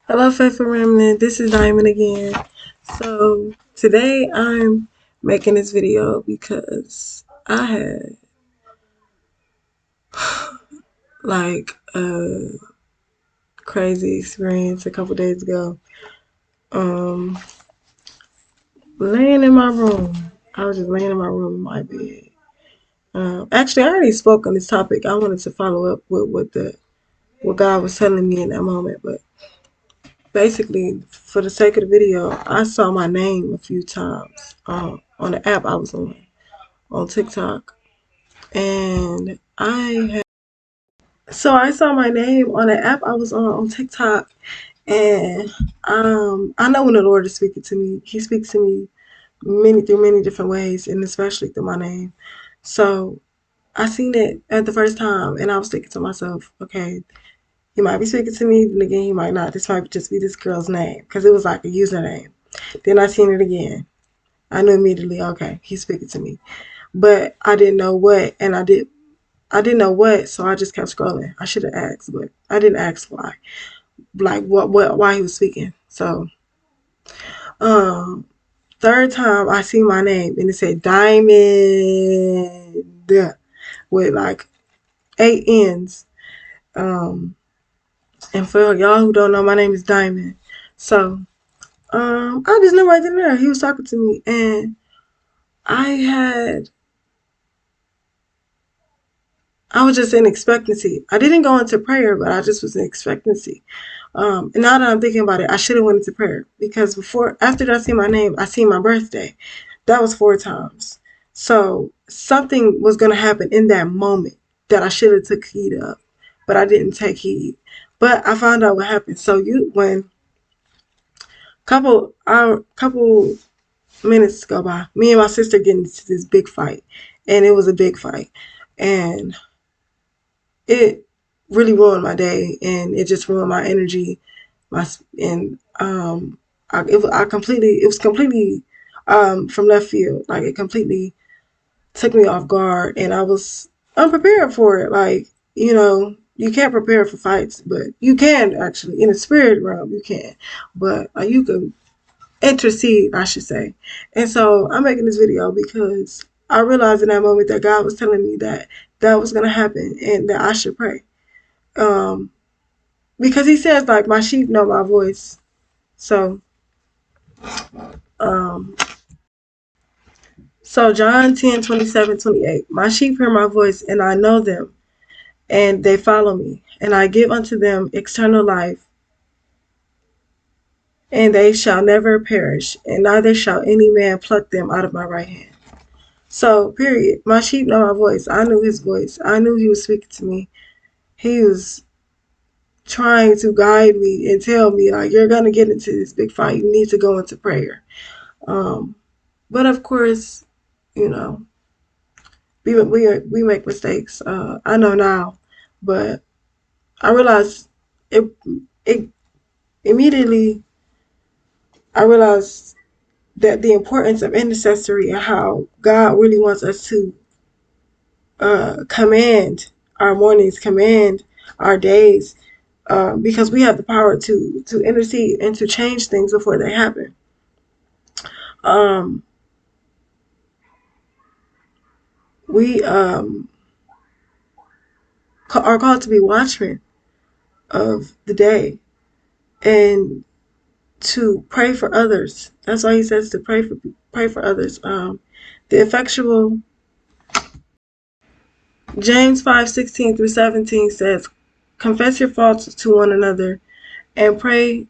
Hello, Faithful Remnant. This is Diamond again. So today I'm making this video because I had like a crazy experience a couple days ago. Um, laying in my room. I was just laying in my room in my bed. Actually, I already spoke on this topic. I wanted to follow up with what God was telling me in that moment, but basically, for the sake of the video, I saw my name a few times on the app I was on TikTok, and I saw my name on the app I was on TikTok, and I know when the Lord is speaking to me, He speaks to me through many different ways, and especially through my name. So I seen it at the first time, and I was thinking to myself, okay, He might be speaking to me, then again He might not. This might just be this girl's name because it was like a username. Then I seen it again. I knew immediately, okay, He's speaking to me, but I didn't know what, and I didn't know what, so I just kept scrolling. I should have asked, but I didn't ask why. Like why he was speaking. So, um, third time I see my name and it said Diamond with like 8 N's. Um, and for y'all who don't know, my name is Diamond. So, I just knew right then and there he was talking to me, and I had I was just in expectancy. I didn't go into prayer, but I just was in expectancy. And now that I'm thinking about it, I should have went into prayer because after I see my name, I see my birthday. That was 4 times. So something was going to happen in that moment that I should have took heed of, but I didn't take heed. But I found out what happened. So when couple minutes go by, me and my sister get into this big fight, and it was a big fight, and it really ruined my day, and it just ruined my energy, my and it was completely from left field. Like it completely took me off guard, and I was unprepared for it. Like, you can't prepare for fights, but you can actually in the spirit realm. You can, but you can intercede, I should say. And so I'm making this video because I realized in that moment that God was telling me that that was going to happen and that I should pray. Um, because He says, like, my sheep know my voice. So, um, John 10:27-28. My sheep hear my voice, and I know them, and they follow me. And I give unto them eternal life, and they shall never perish, and neither shall any man pluck them out of my right hand. So, period. My sheep know my voice. I knew His voice. I knew He was speaking to me. He was trying to guide me and tell me, like, you're going to get into this big fight. You need to go into prayer. Um, but of course, you know, we make mistakes. I know now, but I realized it. It immediately. I realized that the importance of intercessory and how God really wants us to command our mornings, command our days, because we have the power to intercede and to change things before they happen. Um, we are called to be watchmen of the day and to pray for others. That's why He says to pray for others. The effectual James 5:16-17 says, "Confess your faults to one another and pray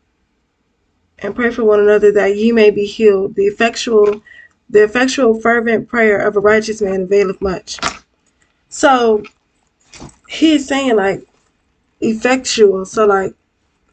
for one another that ye may be healed. The effectual fervent prayer of a righteous man availeth much." So He is saying, like, effectual, so like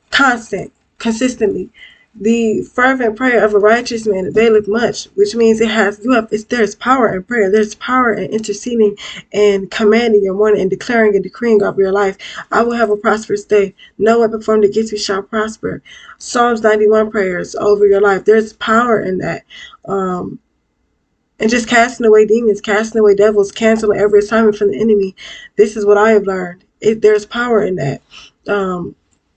constant, consistently. The fervent prayer of a righteous man availeth much, which means there's power in prayer. There's power in interceding and commanding your morning and declaring and decreeing over your life. I will have a prosperous day. No weapon formed against me shall prosper. Psalms 91 prayers over your life. There's power in that. And just casting away demons, casting away devils, canceling every assignment from the enemy. This is what I have learned. There's power in that.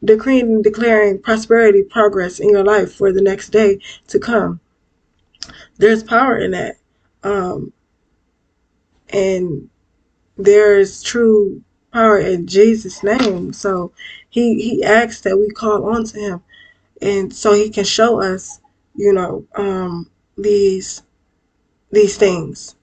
decreeing and declaring prosperity, progress in your life for the next day to come. There's power in that. Um, and there's true power in Jesus' name. So he asks that we call on to him, and so he can show us, these things.